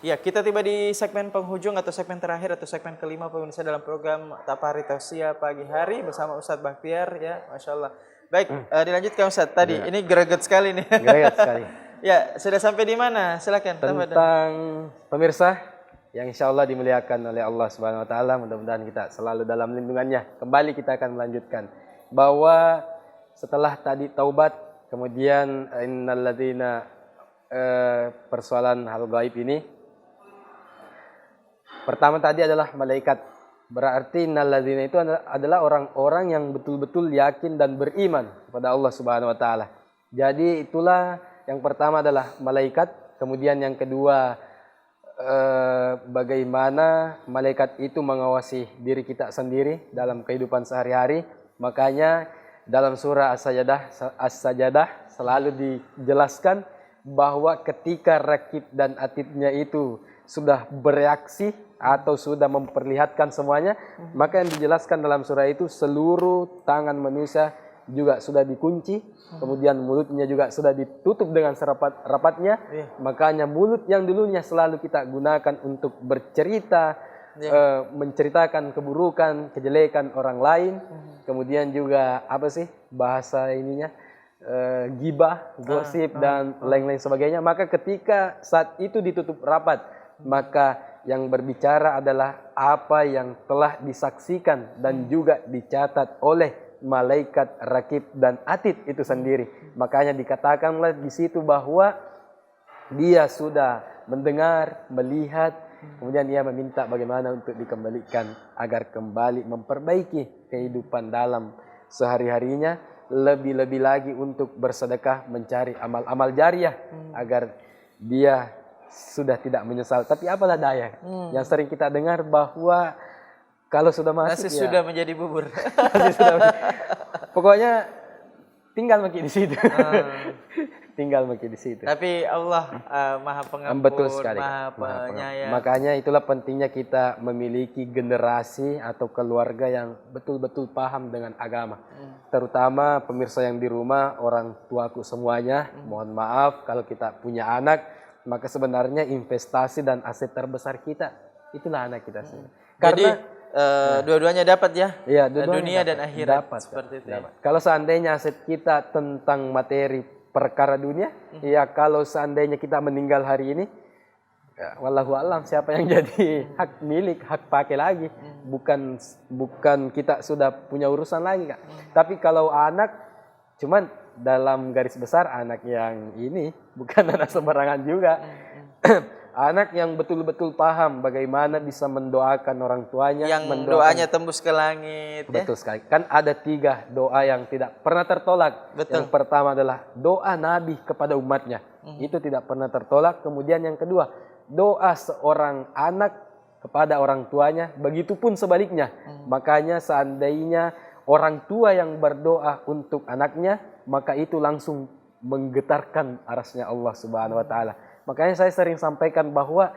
Ya, kita tiba di segmen penghujung atau segmen terakhir atau segmen kelima pemirsa dalam program Tapari Tausiah pagi hari bersama Ustadz Bakhtiar ya, Masya Allah. Baik, dilanjutkan Ustadz. Tadi ini greget sekali nih. Greget sekali. Ya, sudah sampai di mana? Silakan. Tentang pemirsa yang insya Allah dimuliakan oleh Allah Subhanahu Wa Taala, mudah-mudahan kita selalu dalam lindungannya. Kembali kita akan melanjutkan bahwa setelah tadi taubat, kemudian innalladzina persoalan hal gaib ini. Pertama tadi adalah malaikat. Berarti innalladzina itu adalah orang-orang yang betul-betul yakin dan beriman kepada Allah Subhanahu wa taala. Jadi itulah yang pertama adalah malaikat, kemudian yang kedua bagaimana malaikat itu mengawasi diri kita sendiri dalam kehidupan sehari-hari. Makanya dalam surah As-Sajadah selalu dijelaskan bahwa ketika rakib dan atidnya itu sudah bereaksi atau sudah memperlihatkan semuanya, maka yang dijelaskan dalam surah itu seluruh tangan manusia juga sudah dikunci, kemudian mulutnya juga sudah ditutup dengan serapat-rapatnya. Makanya mulut yang dulunya selalu kita gunakan untuk bercerita, menceritakan keburukan, kejelekan orang lain, kemudian juga apa sih bahasa ininya, gibah, gosip dan lain-lain sebagainya. Maka ketika saat itu ditutup rapat, maka yang berbicara adalah apa yang telah disaksikan dan juga dicatat oleh malaikat rakib dan atid itu sendiri. Makanya dikatakanlah di situ bahwa dia sudah mendengar, melihat, kemudian dia meminta bagaimana untuk dikembalikan agar kembali memperbaiki kehidupan dalam sehari-harinya, lebih-lebih lagi untuk bersedekah, mencari amal-amal jariah agar dia sudah tidak menyesal. Tapi apalah daya, yang sering kita dengar bahwa kalau sudah masuk nasi sudah menjadi bubur. Pokoknya tinggal makin di situ. Tinggal makin di situ. Tapi Allah Maha Pengampun, betul sekali, Maha Penyayang. Makanya itulah pentingnya kita memiliki generasi atau keluarga yang betul-betul paham dengan agama. Terutama pemirsa yang di rumah, orang tuaku semuanya, mohon maaf kalau kita punya anak, maka sebenarnya investasi dan aset terbesar kita itulah anak kita sendiri. Jadi dua-duanya dapat ya? Iya, dunia dapat, dan akhirat. dapat, seperti itu. Dapat. Kalau seandainya aset kita tentang materi perkara dunia, ya kalau seandainya kita meninggal hari ini, ya, wallahu alam siapa yang jadi hak milik, hak pakai lagi, bukan kita sudah punya urusan lagi, Kak. Tapi kalau anak, cuman dalam garis besar anak yang ini bukan anak sembarangan juga. Anak yang betul-betul paham bagaimana bisa mendoakan orang tuanya, yang doanya tembus ke langit. Betul sekali. Kan ada 3 doa yang tidak pernah tertolak. Betul. Yang pertama adalah doa Nabi kepada umatnya. Itu tidak pernah tertolak. Kemudian yang kedua, doa seorang anak kepada orang tuanya. Begitupun sebaliknya. Makanya seandainya orang tua yang berdoa untuk anaknya, maka itu langsung menggetarkan arasnya Allah Subhanahu wa taala. Makanya saya sering sampaikan bahwa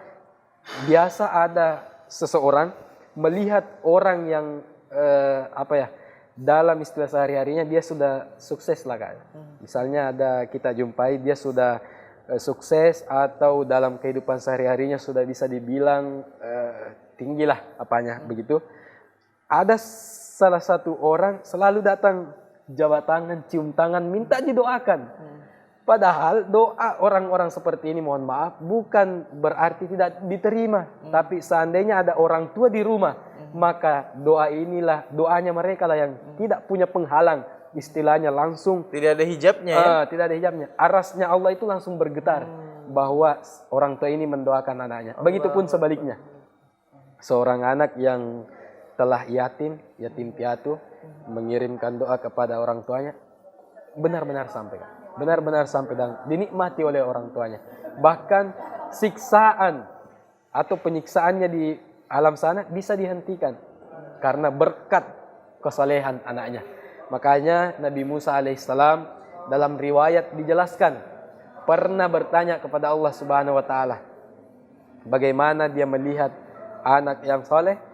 biasa ada seseorang melihat orang yang dalam istilah sehari-harinya dia sudah sukses lah, Kak. Misalnya ada kita jumpai dia sudah sukses atau dalam kehidupan sehari-harinya sudah bisa dibilang tinggilah apanya begitu. Ada salah satu orang selalu datang jabat tangan, cium tangan, minta didoakan. Padahal doa orang-orang seperti ini, mohon maaf, bukan berarti tidak diterima. Tapi seandainya ada orang tua di rumah, maka doanya mereka lah yang tidak punya penghalang. Istilahnya langsung. Tidak ada hijabnya ya? Tidak ada hijabnya. Arasnya Allah itu langsung bergetar. Bahwa orang tua ini mendoakan anaknya. Begitupun sebaliknya. Seorang anak yang telah yatim piatu, mengirimkan doa kepada orang tuanya, benar-benar sampai dan dinikmati oleh orang tuanya. Bahkan siksaan atau penyiksaannya di alam sana bisa dihentikan karena berkat kesalehan anaknya. Makanya Nabi Musa alaihissalam dalam riwayat dijelaskan pernah bertanya kepada Allah Subhanahu wa taala bagaimana dia melihat anak yang soleh.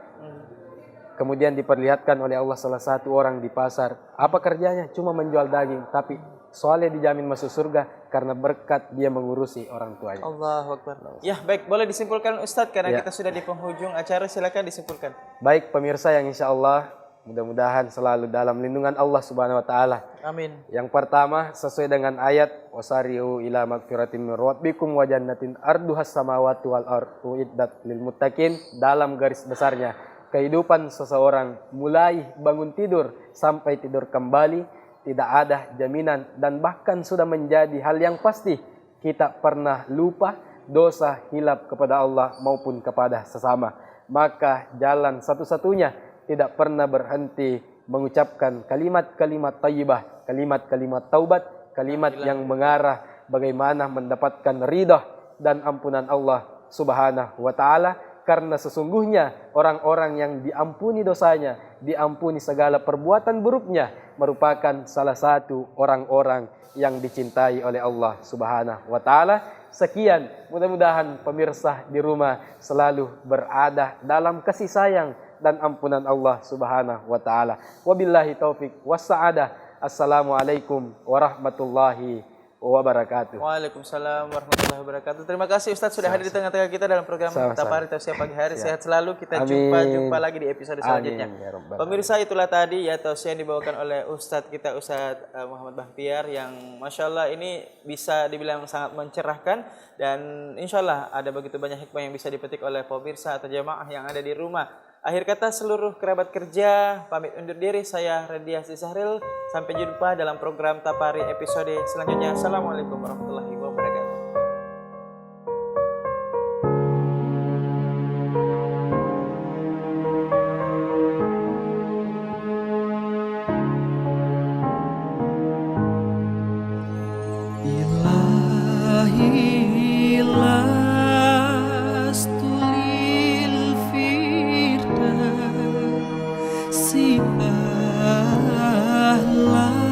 Kemudian diperlihatkan oleh Allah salah satu orang di pasar. Apa kerjanya? Cuma menjual daging. Tapi soleh dijamin masuk surga karena berkat dia mengurusi orang tuanya. Allahu Akbar. Ya, baik, boleh disimpulkan Ustadz karena Ya. kita sudah di penghujung acara, silakan disimpulkan. Baik pemirsa yang insya Allah mudah-mudahan selalu dalam lindungan Allah Subhanahu wa taala. Amin. Yang pertama sesuai dengan ayat wasari'u ila magfiratin min rabbikum wa jannatin arduhas samawati wal ardu iddat lil muttaqin. Dalam garis besarnya kehidupan seseorang mulai bangun tidur sampai tidur kembali tidak ada jaminan dan bahkan sudah menjadi hal yang pasti kita pernah lupa dosa hilap kepada Allah maupun kepada sesama. Maka jalan satu-satunya tidak pernah berhenti mengucapkan kalimat-kalimat thayyibah, kalimat-kalimat taubat, kalimat yang mengarah bagaimana mendapatkan ridha dan ampunan Allah Subhanahu wa taala, karena sesungguhnya orang-orang yang diampuni dosanya, diampuni segala perbuatan buruknya merupakan salah satu orang-orang yang dicintai oleh Allah Subhanahu wa taala. Sekian, mudah-mudahan pemirsa di rumah selalu berada dalam kasih sayang dan ampunan Allah Subhanahu wa taala. Wabillahi taufik wassa'adah. Assalamualaikum warahmatullahi wabarakatuh. Waalaikumsalam warahmatullahi wabarakatuh. Terima kasih Ustadz sudah hadir di tengah-tengah kita dalam program Tapari Tausiah Pagi Hari. Sehat selalu. Kita jumpa lagi di episode selanjutnya. Amin, ya Rabbal Pemirsa, itulah tadi ya tausiah yang dibawakan oleh Ustadz kita, Ustadz Muhammad Bahtiar, yang Masya Allah ini bisa dibilang sangat mencerahkan, dan Insya Allah ada begitu banyak hikmah yang bisa dipetik oleh pemirsa atau jamaah yang ada di rumah. Akhir kata seluruh kerabat kerja pamit undur diri. Saya Radiah Sahril. Sampai jumpa dalam program Tapari episode selanjutnya. Assalamualaikum warahmatullahi wabarakatuh. Ilahi lastu lil firdausi ahlan